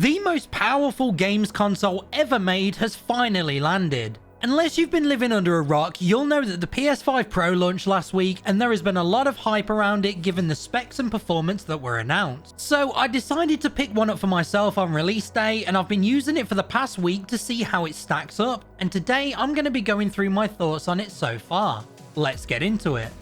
The most powerful games console ever made has finally landed. Unless you've been living under a rock, you'll know that the PS5 Pro launched last week and there has been a lot of hype around it given the specs and performance that were announced. So I decided to pick one up for myself on release day, and I've been using it for the past week to see how it stacks up, and today I'm going to be going through my thoughts on it so far. Let's get into it.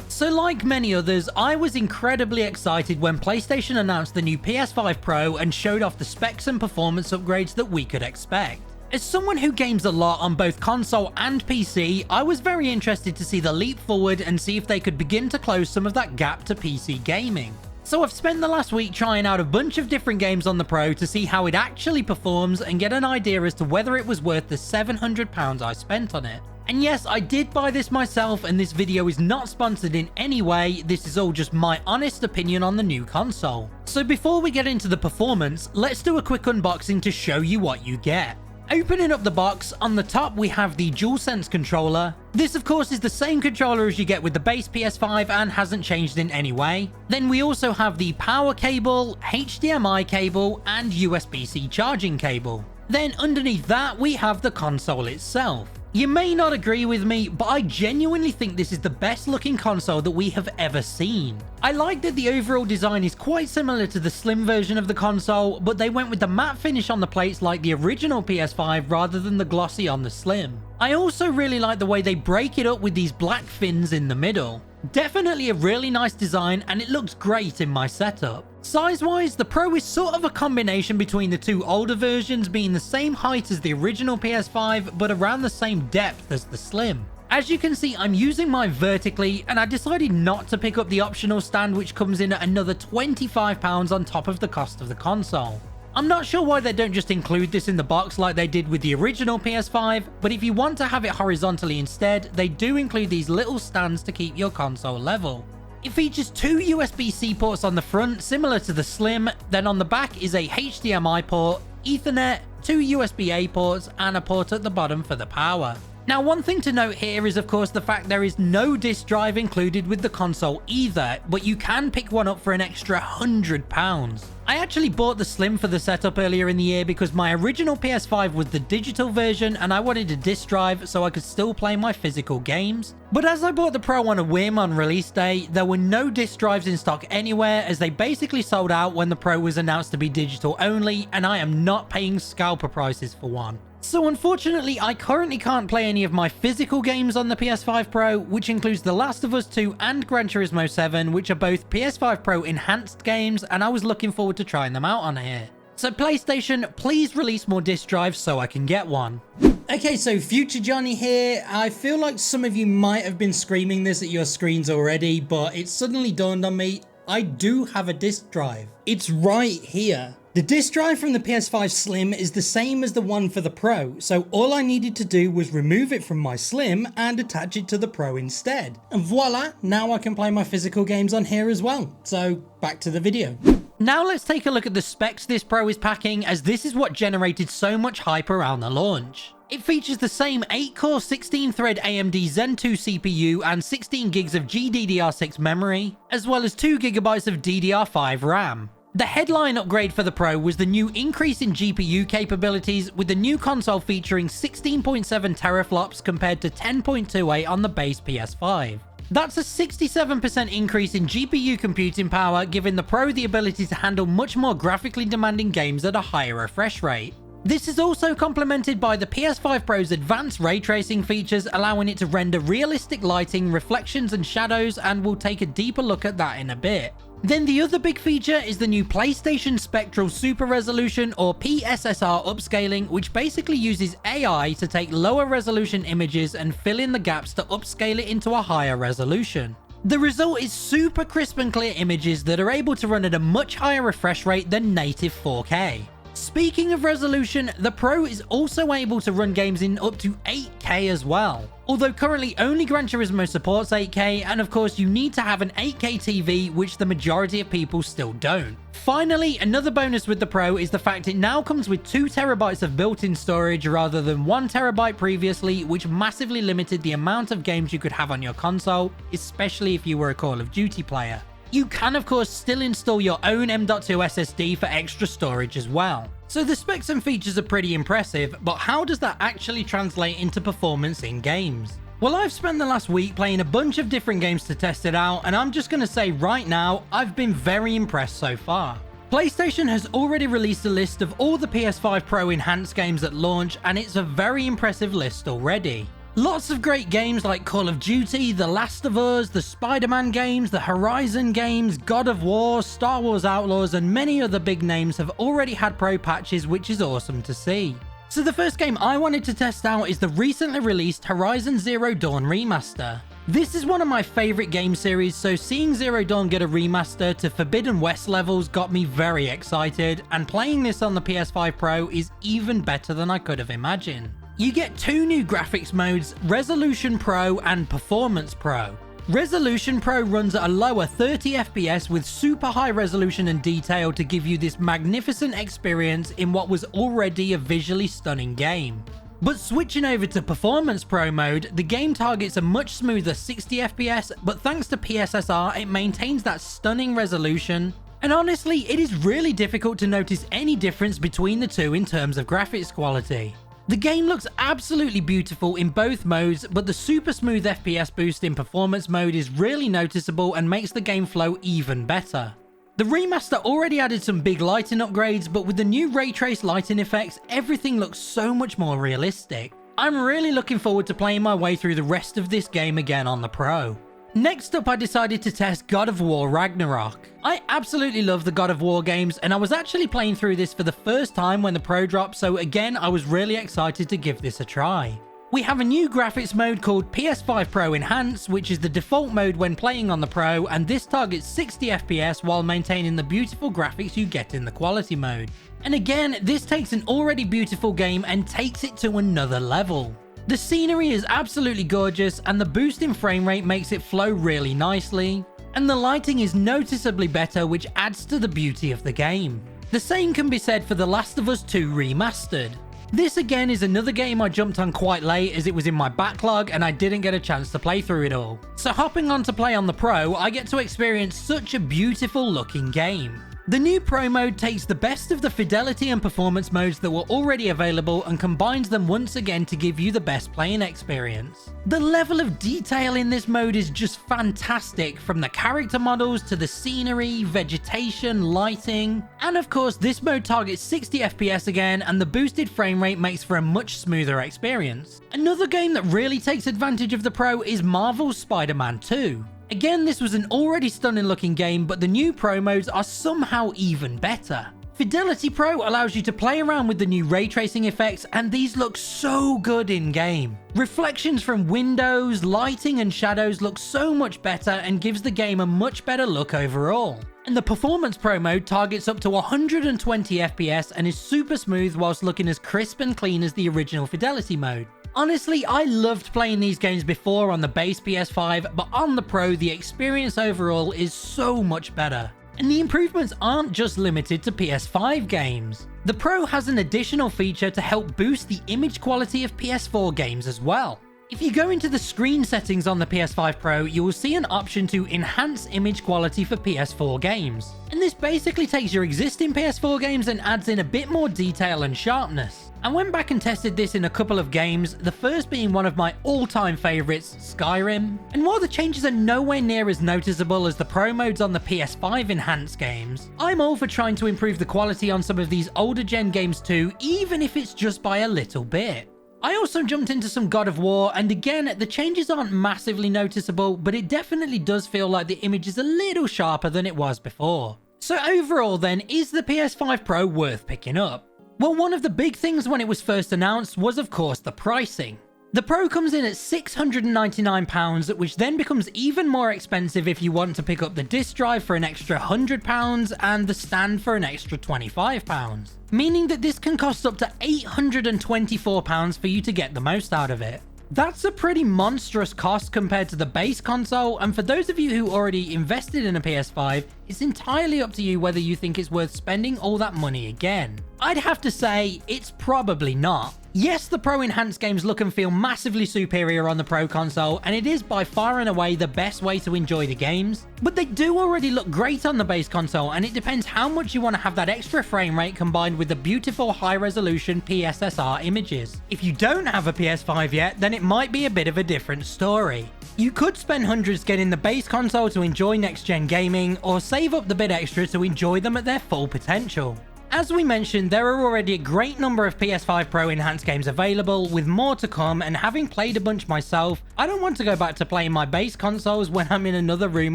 So like many others, I was incredibly excited when PlayStation announced the new PS5 Pro and showed off the specs and performance upgrades that we could expect. As someone who games a lot on both console and PC, I was very interested to see the leap forward and see if they could begin to close some of that gap to PC gaming. So I've spent the last week trying out a bunch of different games on the Pro to see how it actually performs and get an idea as to whether it was worth the £700 I spent on it. And yes, I did buy this myself, and this video is not sponsored in any way. This is all just my honest opinion on the new console. So before we get into the performance, let's do a quick unboxing to show you what you get. Opening up the box, on the top we have the DualSense controller. This of course is the same controller as you get with the base PS5 and hasn't changed in any way. Then we also have the power cable, HDMI cable, and USB-C charging cable. Then underneath that we have the console itself. You may not agree with me, but I genuinely think this is the best looking console that we have ever seen. I like that the overall design is quite similar to the slim version of the console, but they went with the matte finish on the plates like the original PS5 rather than the glossy on the slim. I also really like the way they break it up with these black fins in the middle. Definitely a really nice design, and it looks great in my setup. Size-wise, the Pro is sort of a combination between the two older versions, being the same height as the original PS5, but around the same depth as the Slim. As you can see, I'm using mine vertically, and I decided not to pick up the optional stand, which comes in at another £25 on top of the cost of the console. I'm not sure why they don't just include this in the box like they did with the original PS5, but if you want to have it horizontally instead, they do include these little stands to keep your console level. It features two USB-C ports on the front, similar to the Slim, then on the back is a HDMI port, Ethernet, two USB-A ports, and a port at the bottom for the power. Now, one thing to note here is of course the fact there is no disc drive included with the console either, but you can pick one up for an extra £100. I actually bought the Slim for the setup earlier in the year because my original PS5 was the digital version and I wanted a disc drive so I could still play my physical games. But as I bought the Pro on a whim on release day, there were no disc drives in stock anywhere, as they basically sold out when the Pro was announced to be digital only, and I am not paying scalper prices for one. So unfortunately, I currently can't play any of my physical games on the PS5 Pro, which includes The Last of Us 2 and Gran Turismo 7, which are both PS5 Pro Enhanced Games, and I was looking forward to trying them out on here. So PlayStation, please release more disc drives so I can get one. Okay, so Future Johnny here. I feel like some of you might have been screaming this at your screens already, but it suddenly dawned on me, I do have a disc drive. It's right here. The disc drive from the PS5 Slim is the same as the one for the Pro, so all I needed to do was remove it from my Slim and attach it to the Pro instead. And voila, now I can play my physical games on here as well. So back to the video. Now let's take a look at the specs this Pro is packing, as this is what generated so much hype around the launch. It features the same 8-core 16-thread AMD Zen 2 CPU and 16 gigs of GDDR6 memory, as well as 2 GB of DDR5 RAM. The headline upgrade for the Pro was the new increase in GPU capabilities, with the new console featuring 16.7 teraflops compared to 10.28 on the base PS5. That's a 67% increase in GPU computing power, giving the Pro the ability to handle much more graphically demanding games at a higher refresh rate. This is also complemented by the PS5 Pro's advanced ray tracing features, allowing it to render realistic lighting, reflections and shadows, and we'll take a deeper look at that in a bit. Then the other big feature is the new PlayStation Spectral Super Resolution, or PSSR upscaling, which basically uses AI to take lower resolution images and fill in the gaps to upscale it into a higher resolution. The result is super crisp and clear images that are able to run at a much higher refresh rate than native 4K. Speaking of resolution, the Pro is also able to run games in up to 8K as well. Although currently only Gran Turismo supports 8K, and of course you need to have an 8K TV, which the majority of people still don't. Finally, another bonus with the Pro is the fact it now comes with 2TB of built-in storage rather than 1TB previously, which massively limited the amount of games you could have on your console, especially if you were a Call of Duty player. You can of course still install your own M.2 SSD for extra storage as well. So the specs and features are pretty impressive, but how does that actually translate into performance in games? Well, I've spent the last week playing a bunch of different games to test it out, and I'm just going to say right now, I've been very impressed so far. PlayStation has already released a list of all the PS5 Pro Enhanced games at launch, and it's a very impressive list already. Lots of great games like Call of Duty, The Last of Us, the Spider-Man games, the Horizon games, God of War, Star Wars Outlaws, and many other big names have already had Pro patches, which is awesome to see. So the first game I wanted to test out is the recently released Horizon Zero Dawn remaster. This is one of my favorite game series, so seeing Zero Dawn get a remaster to Forbidden West levels got me very excited, and playing this on the PS5 Pro is even better than I could have imagined. You get two new graphics modes, Resolution Pro and Performance Pro. Resolution Pro runs at a lower 30 FPS with super high resolution and detail to give you this magnificent experience in what was already a visually stunning game. But switching over to Performance Pro mode, the game targets a much smoother 60 FPS, but thanks to PSSR it maintains that stunning resolution. And honestly, it is really difficult to notice any difference between the two in terms of graphics quality. The game looks absolutely beautiful in both modes, but the super smooth FPS boost in Performance mode is really noticeable and makes the game flow even better. The remaster already added some big lighting upgrades, but with the new ray trace lighting effects, everything looks so much more realistic. I'm really looking forward to playing my way through the rest of this game again on the Pro. Next up, I decided to test God of War Ragnarok. I absolutely love the God of War games, and I was actually playing through this for the first time when the Pro dropped, so again, I was really excited to give this a try. We have a new graphics mode called PS5 Pro Enhanced, which is the default mode when playing on the Pro, and this targets 60 FPS while maintaining the beautiful graphics you get in the quality mode. And again, this takes an already beautiful game and takes it to another level. The scenery is absolutely gorgeous, and the boost in frame rate makes it flow really nicely, and the lighting is noticeably better, which adds to the beauty of the game. The same can be said for The Last of Us 2 Remastered. This again is another game I jumped on quite late as it was in my backlog and I didn't get a chance to play through it all. So hopping on to play on the Pro, I get to experience such a beautiful looking game. The new Pro mode takes the best of the fidelity and performance modes that were already available and combines them once again to give you the best playing experience. The level of detail in this mode is just fantastic, from the character models to the scenery, vegetation, lighting, and of course this mode targets 60 FPS again, and the boosted frame rate makes for a much smoother experience. Another game that really takes advantage of the Pro is Marvel's Spider-Man 2. Again, this was an already stunning looking game, but the new Pro modes are somehow even better. Fidelity Pro allows you to play around with the new ray tracing effects, and these look so good in game. Reflections from windows, lighting and shadows look so much better and gives the game a much better look overall. And the Performance Pro mode targets up to 120 FPS and is super smooth whilst looking as crisp and clean as the original Fidelity mode. Honestly, I loved playing these games before on the base PS5, but on the Pro, the experience overall is so much better. And the improvements aren't just limited to PS5 games. The Pro has an additional feature to help boost the image quality of PS4 games as well. If you go into the screen settings on the PS5 Pro, you will see an option to enhance image quality for PS4 games. And this basically takes your existing PS4 games and adds in a bit more detail and sharpness. I went back and tested this in a couple of games, the first being one of my all-time favorites, Skyrim. And while the changes are nowhere near as noticeable as the Pro modes on the PS5 Enhanced games, I'm all for trying to improve the quality on some of these older gen games too, even if it's just by a little bit. I also jumped into some God of War, and again, the changes aren't massively noticeable, but it definitely does feel like the image is a little sharper than it was before. So overall then, is the PS5 Pro worth picking up? Well, one of the big things when it was first announced was of course the pricing. The Pro comes in at £699, which then becomes even more expensive if you want to pick up the disc drive for an extra £100 and the stand for an extra £25, meaning that this can cost up to £824 for you to get the most out of it. That's a pretty monstrous cost compared to the base console, and for those of you who already invested in a PS5, it's entirely up to you whether you think it's worth spending all that money again. I'd have to say, it's probably not. Yes, the Pro Enhanced games look and feel massively superior on the Pro console, and it is by far and away the best way to enjoy the games, but they do already look great on the base console, and it depends how much you want to have that extra frame rate combined with the beautiful high-resolution PSSR images. If you don't have a PS5 yet, then it might be a bit of a different story. You could spend hundreds getting the base console to enjoy next-gen gaming, or save up the bit extra to enjoy them at their full potential. As we mentioned, there are already a great number of PS5 Pro Enhanced games available, with more to come, and having played a bunch myself, I don't want to go back to playing my base consoles when I'm in another room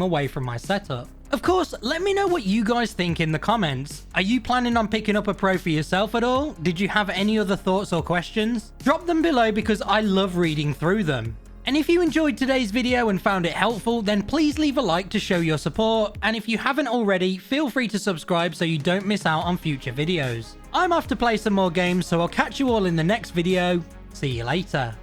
away from my setup. Of course, let me know what you guys think in the comments. Are you planning on picking up a Pro for yourself at all? Did you have any other thoughts or questions? Drop them below because I love reading through them. And if you enjoyed today's video and found it helpful, then please leave a like to show your support. And if you haven't already, feel free to subscribe so you don't miss out on future videos. I'm off to play some more games, so I'll catch you all in the next video. See you later.